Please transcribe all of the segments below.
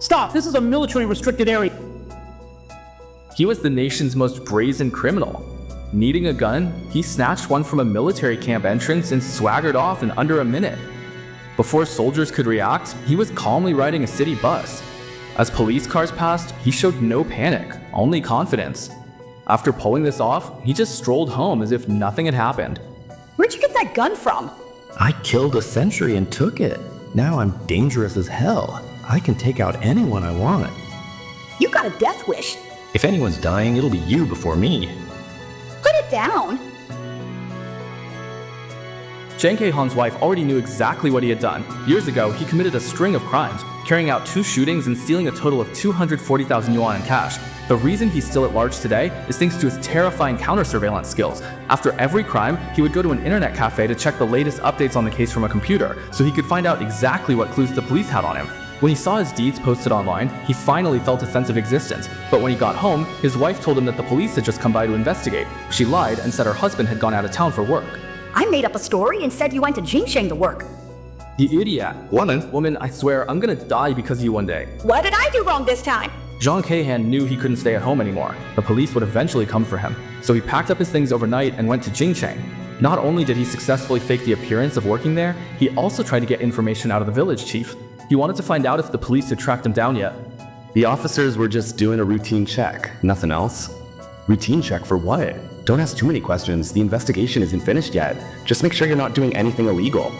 Stop, this is a military restricted area. He was the nation's most brazen criminal. Needing a gun, he snatched one from a military camp entrance and swaggered off in under a minute. Before soldiers could react, he was calmly riding a city bus. As police cars passed, he showed no panic, only confidence. After pulling this off, he just strolled home as if nothing had happened. Where'd you get that gun from? I killed a sentry and took it. Now I'm dangerous as hell. I can take out anyone I want. You got a death wish. If anyone's dying, it'll be you before me. Put it down. Jang Ke-han's wife already knew exactly what he had done. Years ago, he committed a string of crimes, carrying out 2 shootings and stealing a total of 240,000 yuan in cash. The reason he's still at large today is thanks to his terrifying counter-surveillance skills. After every crime, he would go to an internet cafe to check the latest updates on the case from a computer, so he could find out exactly what clues the police had on him. When he saw his deeds posted online, he finally felt a sense of existence. But when he got home, his wife told him that the police had just come by to investigate. She lied and said her husband had gone out of town for work. I made up a story and said you went to Jinsheng to work. You idiot. Woman. Woman, I swear, I'm gonna die because of you one day. What did I do wrong this time? Jang Ke-han knew he couldn't stay at home anymore. The police would eventually come for him. So he packed up his things overnight and went to Jinsheng. Not only did he successfully fake the appearance of working there, he also tried to get information out of the village chief. He wanted to find out if the police had tracked him down yet. The officers were just doing a routine check, nothing else. Routine check for what? Don't ask too many questions, the investigation isn't finished yet. Just make sure you're not doing anything illegal.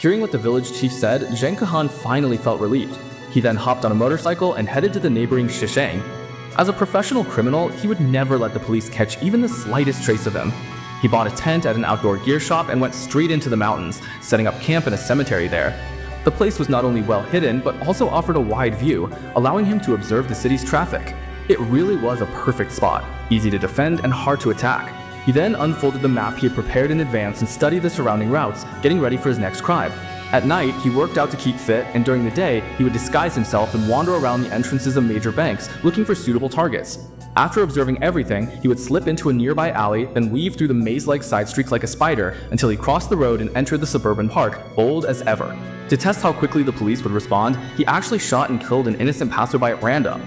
Hearing what the village chief said, Jang Ke-han finally felt relieved. He then hopped on a motorcycle and headed to the neighboring Shisheng. As a professional criminal, he would never let the police catch even the slightest trace of him. He bought a tent at an outdoor gear shop and went straight into the mountains, setting up camp in a cemetery there. The place was not only well hidden, but also offered a wide view, allowing him to observe the city's traffic. It really was a perfect spot, easy to defend and hard to attack. He then unfolded the map he had prepared in advance and studied the surrounding routes, getting ready for his next crime. At night, he worked out to keep fit, and during the day, he would disguise himself and wander around the entrances of major banks, looking for suitable targets. After observing everything, he would slip into a nearby alley, then weave through the maze-like side streets like a spider until he crossed the road and entered the suburban park, bold as ever. To test how quickly the police would respond, he actually shot and killed an innocent passerby at random.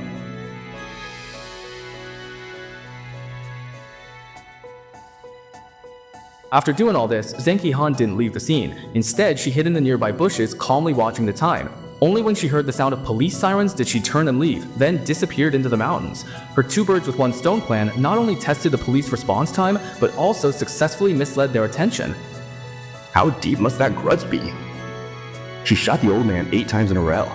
After doing all this, Jang Ke-han didn't leave the scene. Instead, she hid in the nearby bushes, calmly watching the time. Only when she heard the sound of police sirens did she turn and leave, then disappeared into the mountains. Her 2 birds with 1 stone plan not only tested the police response time, but also successfully misled their attention. How deep must that grudge be? She shot the old man 8 times in a row.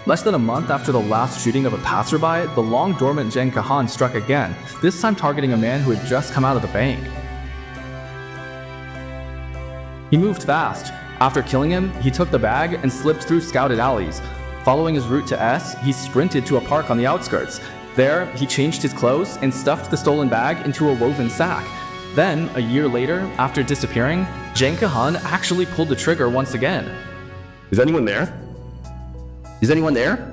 Less than a month after the last shooting of a passerby, the long-dormant Jang Ke-han struck again, this time targeting a man who had just come out of the bank. He moved fast. After killing him, he took the bag and slipped through scouted alleys. Following his route to S, he sprinted to a park on the outskirts. There, he changed his clothes and stuffed the stolen bag into a woven sack. Then, a year later, after disappearing, Jang Ke-han actually pulled the trigger once again. Is anyone there? Is anyone there?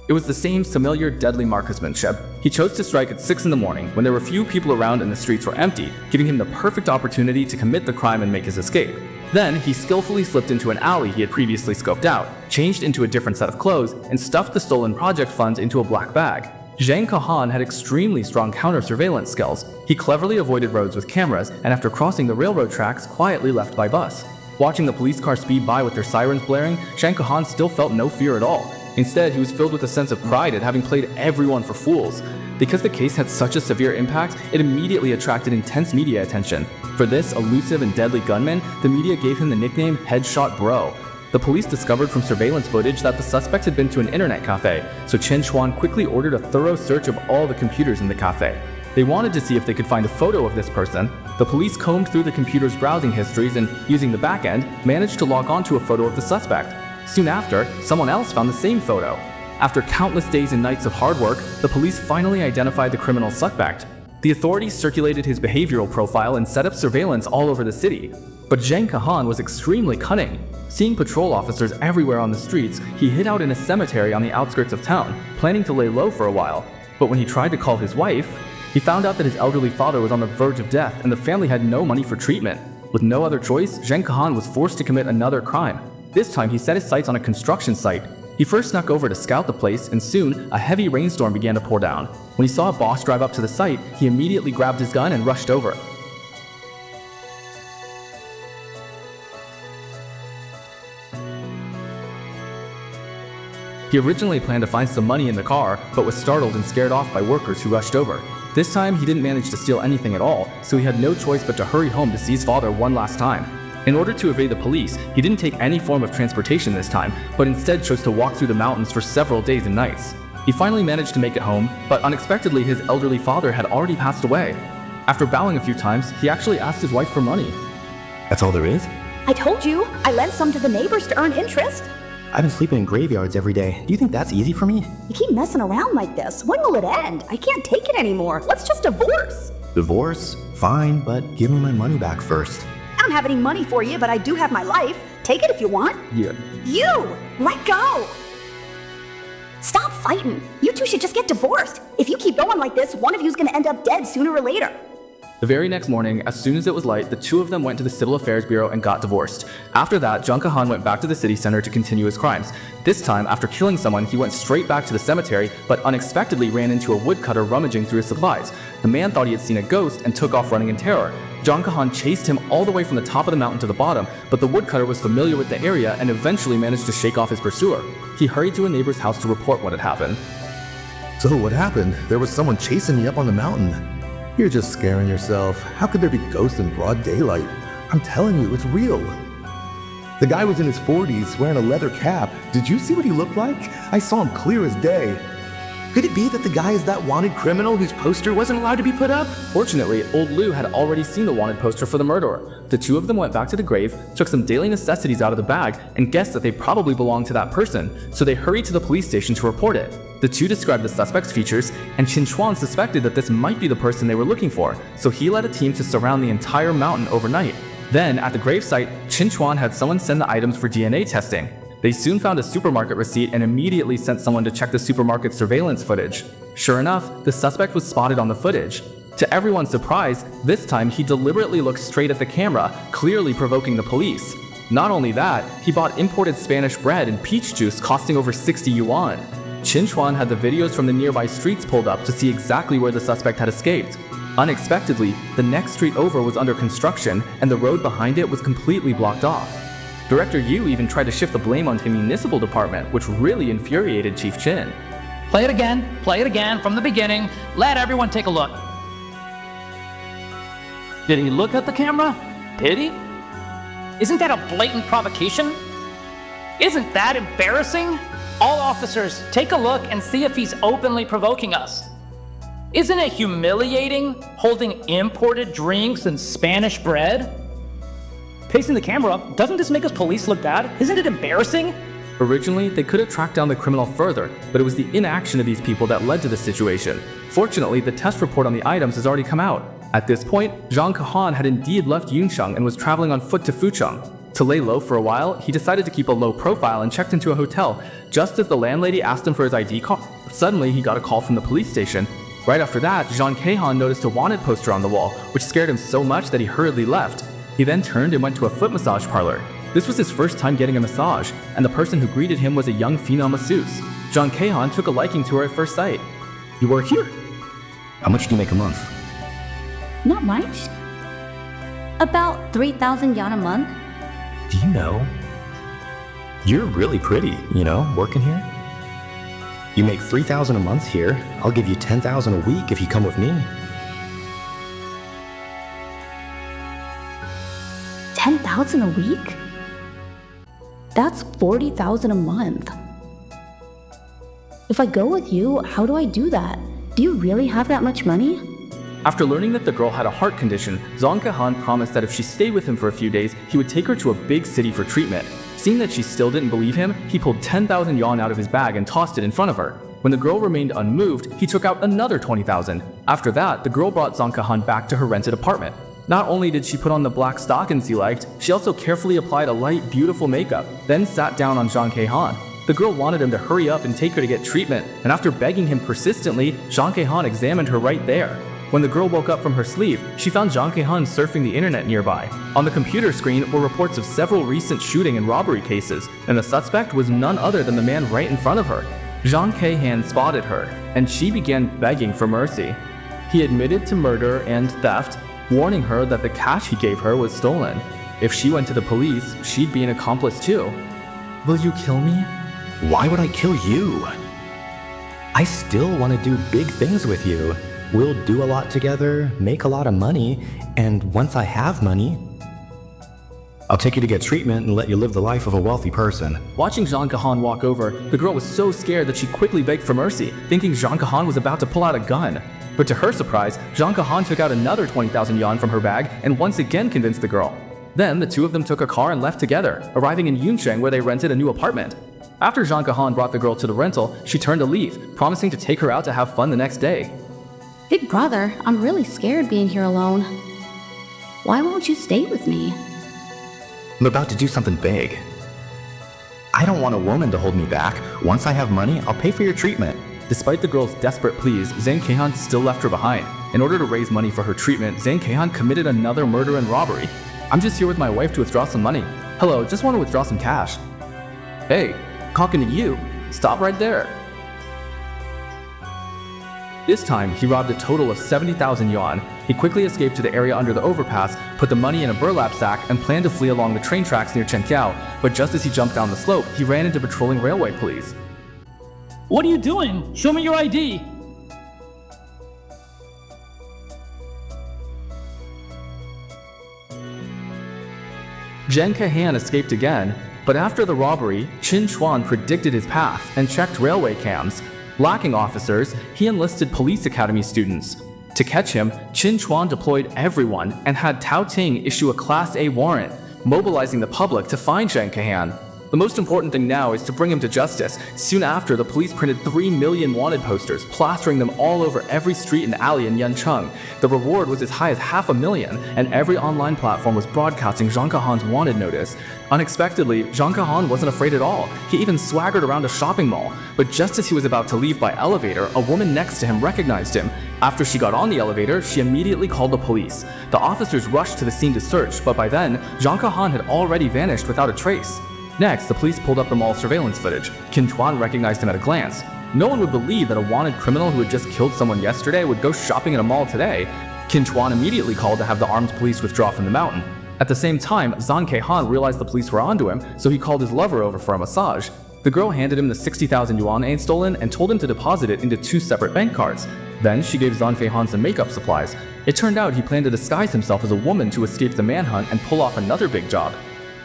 It was the same familiar deadly marksmanship. He chose to strike at 6 in the morning when there were few people around and the streets were empty, giving him the perfect opportunity to commit the crime and make his escape. Then, he skillfully slipped into an alley he had previously scoped out, changed into a different set of clothes, and stuffed the stolen project funds into a black bag. Jang Ke-han had extremely strong counter-surveillance skills. He cleverly avoided roads with cameras, and after crossing the railroad tracks, quietly left by bus. Watching the police car speed by with their sirens blaring, Jang Ke-han still felt no fear at all. Instead, he was filled with a sense of pride at having played everyone for fools. Because the case had such a severe impact, it immediately attracted intense media attention. For this elusive and deadly gunman, the media gave him the nickname Headshot Bro. The police discovered from surveillance footage that the suspect had been to an internet cafe, so Chen Chuan quickly ordered a thorough search of all the computers in the cafe. They wanted to see if they could find a photo of this person. The police combed through the computer's browsing histories and, using the backend, managed to log onto a photo of the suspect. Soon after, someone else found the same photo. After countless days and nights of hard work, the police finally identified the criminal suspect. The authorities circulated his behavioral profile and set up surveillance all over the city. But Jang Ke-han was extremely cunning. Seeing patrol officers everywhere on the streets, he hid out in a cemetery on the outskirts of town, planning to lay low for a while. But when he tried to call his wife, he found out that his elderly father was on the verge of death and the family had no money for treatment. With no other choice, Jang Ke-han was forced to commit another crime. This time he set his sights on a construction site. He first snuck over to scout the place, and soon a heavy rainstorm began to pour down. When he saw a boss drive up to the site, he immediately grabbed his gun and rushed over. He originally planned to find some money in the car, but was startled and scared off by workers who rushed over. This time, he didn't manage to steal anything at all, so he had no choice but to hurry home to see his father one last time. In order to evade the police, he didn't take any form of transportation this time, but instead chose to walk through the mountains for several days and nights. He finally managed to make it home, but unexpectedly his elderly father had already passed away. After bowing a few times, he actually asked his wife for money. That's all there is? I told you, I lent some to the neighbors to earn interest. I've been sleeping in graveyards every day. Do you think that's easy for me? You keep messing around like this. When will it end? I can't take it anymore. Let's just divorce. Divorce? Fine, but give me my money back first. I don't have any money for you, but I do have my life. Take it if you want. Yeah. You! Let go! Stop fighting. You two should just get divorced. If you keep going like this, one of you's gonna end up dead sooner or later. The very next morning, as soon as it was light, the two of them went to the Civil Affairs Bureau and got divorced. After that, Jung Ka-han went back to the city center to continue his crimes. This time, after killing someone, he went straight back to the cemetery, but unexpectedly ran into a woodcutter rummaging through his supplies. The man thought he had seen a ghost and took off running in terror. Jung Ka-han chased him all the way from the top of the mountain to the bottom, but the woodcutter was familiar with the area and eventually managed to shake off his pursuer. He hurried to a neighbor's house to report what had happened. So what happened? There was someone chasing me up on the mountain. You're just scaring yourself. How could there be ghosts in broad daylight? I'm telling you, it's real. The guy was in his 40s, wearing a leather cap. Did you see what he looked like? I saw him clear as day. Could it be that the guy is that wanted criminal whose poster wasn't allowed to be put up? Fortunately, old Liu had already seen the wanted poster for the murderer. The two of them went back to the grave, took some daily necessities out of the bag, and guessed that they probably belonged to that person, so they hurried to the police station to report it. The two described the suspect's features, and Qin Chuan suspected that this might be the person they were looking for, so he led a team to surround the entire mountain overnight. Then, at the gravesite, Qin Chuan had someone send the items for DNA testing. They soon found a supermarket receipt and immediately sent someone to check the supermarket surveillance footage. Sure enough, the suspect was spotted on the footage. To everyone's surprise, this time he deliberately looked straight at the camera, clearly provoking the police. Not only that, he bought imported Spanish bread and peach juice costing over 60 yuan. Qin Chuan had the videos from the nearby streets pulled up to see exactly where the suspect had escaped. Unexpectedly, the next street over was under construction and the road behind it was completely blocked off. Director Yu even tried to shift the blame onto the municipal department, which really infuriated Chief Qin. Play it again, from the beginning. Let everyone take a look. Did he look at the camera? Did he? Isn't that a blatant provocation? Isn't that embarrassing? All officers, take a look and see if he's openly provoking us. Isn't it humiliating holding imported drinks and Spanish bread? Pacing the camera up, doesn't this make us police look bad? Isn't it embarrassing? Originally, they could have tracked down the criminal further, but it was the inaction of these people that led to this situation. Fortunately, the test report on the items has already come out. At this point, Jung Ka-han had indeed left Yuncheng and was traveling on foot to Fucheng. To lay low for a while, he decided to keep a low profile and checked into a hotel. Just as the landlady asked him for his ID card, suddenly he got a call from the police station. Right after that, Zhang Keihan noticed a wanted poster on the wall, which scared him so much that he hurriedly left. He then turned and went to a foot massage parlor. This was his first time getting a massage, and the person who greeted him was a young female masseuse. Zhang Keihan took a liking to her at first sight. You work here? How much do you make a month? Not much. About 3,000 yuan a month. Do you know? You're really pretty, working here. You make 3,000 a month here. I'll give you 10,000 a week if you come with me. 10,000 a week? That's 40,000 a month. If I go with you, how do I do that? Do you really have that much money? After learning that the girl had a heart condition, Zhang Keihan promised that if she stayed with him for a few days, he would take her to a big city for treatment. Seeing that she still didn't believe him, he pulled 10,000 yuan out of his bag and tossed it in front of her. When the girl remained unmoved, he took out another 20,000. After that, the girl brought Zhang Keihan back to her rented apartment. Not only did she put on the black stockings he liked, she also carefully applied a light, beautiful makeup, then sat down on Zhang Keihan. The girl wanted him to hurry up and take her to get treatment, and after begging him persistently, Zhang Keihan examined her right there. When the girl woke up from her sleep, she found Zhang Kehan surfing the internet nearby. On the computer screen were reports of several recent shooting and robbery cases, and the suspect was none other than the man right in front of her. Zhang Kehan spotted her, and she began begging for mercy. He admitted to murder and theft, warning her that the cash he gave her was stolen. If she went to the police, she'd be an accomplice too. "Will you kill me?" Why would I kill you? I still want to do big things with you. We'll do a lot together, make a lot of money, and once I have money, I'll take you to get treatment and let you live the life of a wealthy person. Watching Zhang Kehan walk over, the girl was so scared that she quickly begged for mercy, thinking Zhang Kehan was about to pull out a gun. But to her surprise, Zhang Kehan took out another 20,000 yuan from her bag and once again convinced the girl. Then the two of them took a car and left together, arriving in Yunsheng where they rented a new apartment. After Zhang Kehan brought the girl to the rental, she turned to leave, promising to take her out to have fun the next day. Big brother, I'm really scared being here alone. Why won't you stay with me? I'm about to do something big. I don't want a woman to hold me back. Once I have money, I'll pay for your treatment. Despite the girl's desperate pleas, Zhang Kehan still left her behind. In order to raise money for her treatment, Zhang Kehan committed another murder and robbery. "I'm just here with my wife to withdraw some money. Hello, just want to withdraw some cash." "Hey, talking to you. Stop right there." This time, he robbed a total of 70,000 yuan. He quickly escaped to the area under the overpass, put the money in a burlap sack, and planned to flee along the train tracks near Chenqiao. But just as he jumped down the slope, he ran into patrolling railway police. What are you doing? Show me your ID. Zhang Kehan escaped again, but after the robbery, Qin Chuan predicted his path and checked railway cams. Lacking officers, he enlisted police academy students. To catch him, Qin Chuan deployed everyone and had Tao Ting issue a Class A warrant, mobilizing the public to find Zhang Kehan. The most important thing now is to bring him to justice. Soon after, the police printed 3 million wanted posters, plastering them all over every street and alley in Yancheng. The reward was as high as 500,000, and every online platform was broadcasting Zhang Kehan's wanted notice. Unexpectedly, Zhang Kehan wasn't afraid at all. He even swaggered around a shopping mall. But just as he was about to leave by elevator, a woman next to him recognized him. After she got on the elevator, she immediately called the police. The officers rushed to the scene to search, but by then, Zhang Kehan had already vanished without a trace. Next, the police pulled up the mall surveillance footage. Qin Chuan recognized him at a glance. No one would believe that a wanted criminal who had just killed someone yesterday would go shopping in a mall today. Qin Chuan immediately called to have the armed police withdraw from the mountain. At the same time, Zhang Kehan realized the police were onto him, so he called his lover over for a massage. The girl handed him the 60,000 yuan ain't stolen and told him to deposit it into 2 separate bank cards. Then she gave Zhang Kehan some makeup supplies. It turned out he planned to disguise himself as a woman to escape the manhunt and pull off another big job.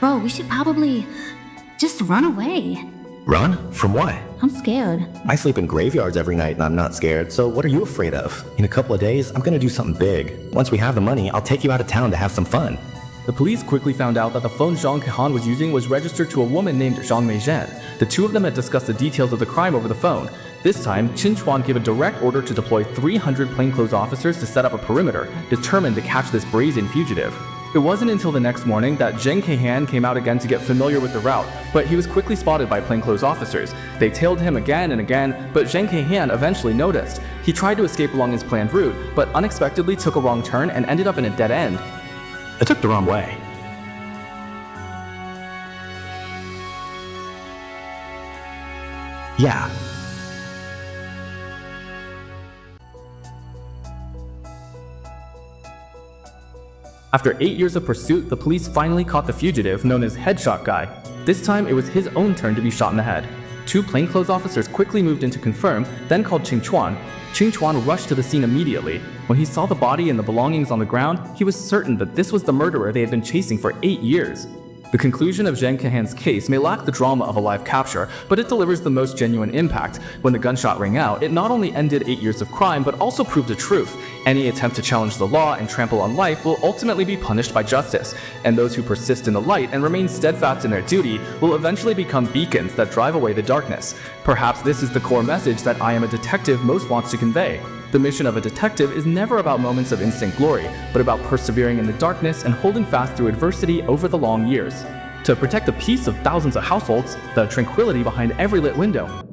Bro, we should probably just run away. Run? From what? I'm scared. I sleep in graveyards every night and I'm not scared, so what are you afraid of? In a couple of days, I'm gonna do something big. Once we have the money, I'll take you out of town to have some fun. The police quickly found out that the phone Zhang Kehan was using was registered to a woman named Zhang Meizhen. The two of them had discussed the details of the crime over the phone. This time, Qin Chuan gave a direct order to deploy 300 plainclothes officers to set up a perimeter, determined to catch this brazen fugitive. It wasn't until the next morning that Zhang Kehan came out again to get familiar with the route, but he was quickly spotted by plainclothes officers. They tailed him again and again, but Zhang Kehan eventually noticed. He tried to escape along his planned route, but unexpectedly took a wrong turn and ended up in a dead end. I took the wrong way. Yeah. After 8 years of pursuit, the police finally caught the fugitive known as Headshot Guy. This time, it was his own turn to be shot in the head. 2 plainclothes officers quickly moved in to confirm, then called Qin Chuan. Qin Chuan rushed to the scene immediately. When he saw the body and the belongings on the ground, he was certain that this was the murderer they had been chasing for 8 years. The conclusion of Zhang Kehan's case may lack the drama of a live capture, but it delivers the most genuine impact. When the gunshot rang out, it not only ended 8 years of crime, but also proved the truth. Any attempt to challenge the law and trample on life will ultimately be punished by justice, and those who persist in the light and remain steadfast in their duty will eventually become beacons that drive away the darkness. Perhaps this is the core message that I Am a Detective most wants to convey. The mission of a detective is never about moments of instant glory, but about persevering in the darkness and holding fast through adversity over the long years. To protect the peace of thousands of households, the tranquility behind every lit window,